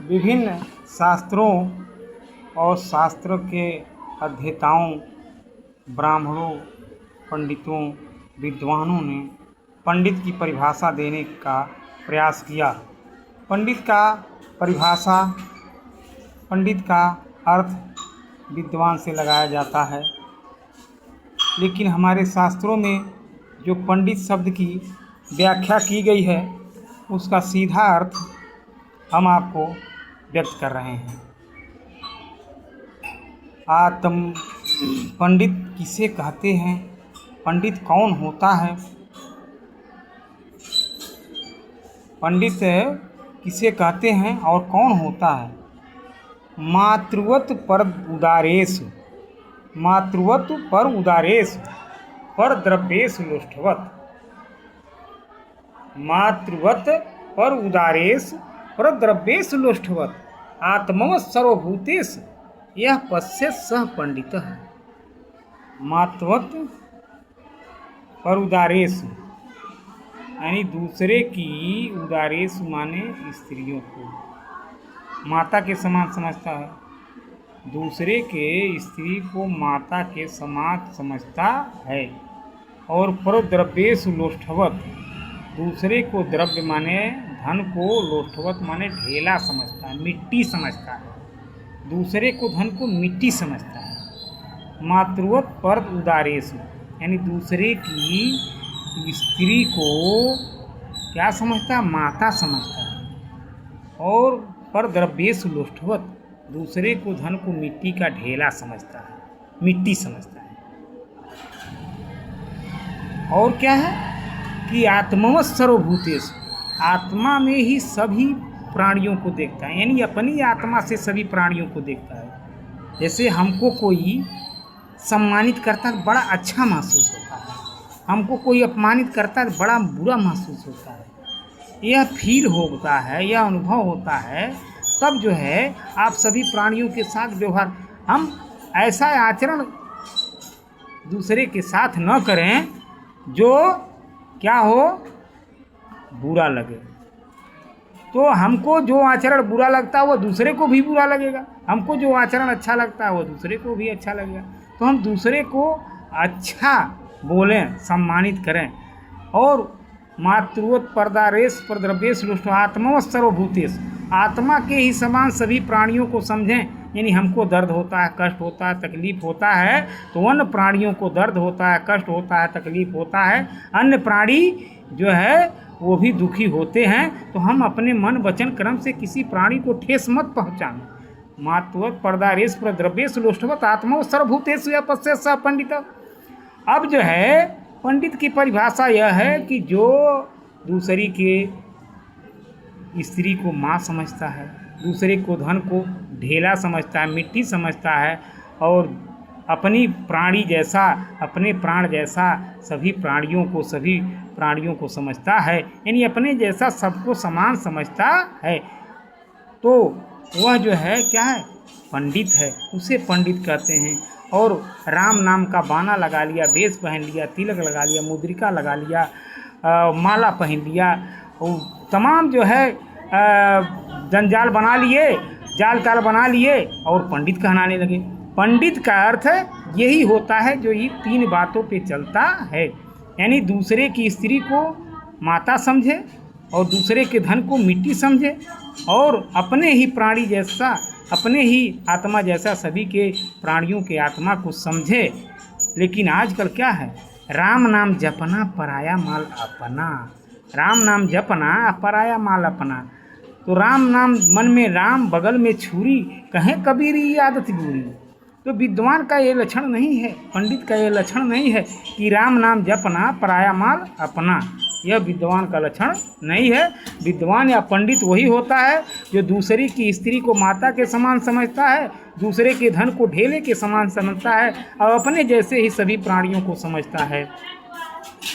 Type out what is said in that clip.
विभिन्न शास्त्रों और शास्त्र के अध्येताओं, ब्राह्मणों, पंडितों, विद्वानों ने पंडित की परिभाषा देने का प्रयास किया। पंडित का अर्थ विद्वान से लगाया जाता है, लेकिन हमारे शास्त्रों में जो पंडित शब्द की व्याख्या की गई है उसका सीधा अर्थ हम आपको व्यक्त कर रहे हैं। पंडित किसे कहते हैं? पंडित कौन होता है? पंडित किसे कहते हैं और कौन होता है? मातृवत पर उदारेश पर द्रव्येश लोष्ठवत। मातृवत पर उदारेश पर द्रव्येश लोष्ठवत आत्मवत् सर्वभूतेश यह पश्येत् सः पंडितः। मातृवत पर उदारेश यानी दूसरे की, उदारेश माने स्त्रियों को, माता के समान समझता है। दूसरे के स्त्री को माता के समान समझता है। और परद्रव्येषु लोष्ठवत, दूसरे को द्रव्य माने धन को, लोष्ठवत माने ढेला समझता है, मिट्टी समझता है। दूसरे को धन को मिट्टी समझता है। मातृवत पर उदारेषु यानी दूसरे की स्त्री को क्या समझता है? माता समझता है। और पर द्रव्येषु लोष्ठवत, दूसरे को धन को मिट्टी का ढेला समझता है, मिट्टी समझता है। और क्या है कि आत्मवत् सर्वभूतेषु, आत्मा में ही सभी प्राणियों को देखता है, यानी अपनी आत्मा से सभी प्राणियों को देखता है। जैसे हमको कोई सम्मानित करता है बड़ा अच्छा महसूस होता है, हमको कोई अपमानित करता है बड़ा बुरा महसूस होता है। यह फील होता है, यह अनुभव होता है, तब जो है आप सभी प्राणियों के साथ व्यवहार, हम ऐसा आचरण दूसरे के साथ न करें जो क्या हो, बुरा लगे। तो हमको जो आचरण बुरा लगता है वो दूसरे को भी बुरा लगेगा, हमको जो आचरण अच्छा लगता है वो दूसरे को भी अच्छा लगेगा। तो हम दूसरे को अच्छा बोलें, सम्मानित करें। और मातृवत परदारेश पर द्रव्येश लोष्ठ आत्मवत् सर्वभूतेश, आत्मा के ही समान सभी प्राणियों को समझें। यानी हमको दर्द होता है, कष्ट होता है, तकलीफ होता है, तो अन्य प्राणियों को दर्द होता है, कष्ट होता है, तकलीफ होता है, अन्य प्राणी जो है वो भी दुखी होते हैं। तो हम अपने मन वचन कर्म से किसी प्राणी को ठेस मत पहुँचाएं। मातृवत परदारेश पर द्रव्येश लोष्ठवत आत्मवत् सर्वभूतेषु यः पश्येत् सः पंडितः। अब जो है पंडित की परिभाषा यह है कि जो दूसरी के स्त्री को माँ समझता है, दूसरे को धन को ढेला समझता है, मिट्टी समझता है, और अपनी प्राणी जैसा, अपने प्राण जैसा सभी प्राणियों को समझता है, यानी अपने जैसा सबको समान समझता है, तो वह जो है क्या है? पंडित है, उसे पंडित कहते हैं। और राम नाम का बाना लगा लिया, वेश पहन लिया, तिलक लगा लिया, मुद्रिका लगा लिया, माला पहन लिया, तमाम जो है जंजाल बना लिए, जाल ताल बना लिए और पंडित कहलाने लगे। पंडित का अर्थ यही होता है जो ये तीन बातों पे चलता है, यानी दूसरे की स्त्री को माता समझे और दूसरे के धन को मिट्टी समझे और अपने ही प्राणी जैसा, अपने ही आत्मा जैसा सभी के प्राणियों के आत्मा को समझे। लेकिन आजकल क्या है? राम नाम जपना पराया माल अपना, राम नाम जपना पराया माल अपना। तो राम नाम मन में राम, बगल में छुरी, कहें कबीर ये आदत बुरी। तो विद्वान का ये लक्षण नहीं है, पंडित का ये लक्षण नहीं है कि राम नाम जपना पराया माल अपना, यह विद्वान का लक्षण नहीं है। विद्वान या पंडित वही होता है जो दूसरे की स्त्री को माता के समान समझता है, दूसरे के धन को ढेले के समान समझता है और अपने जैसे ही सभी प्राणियों को समझता है।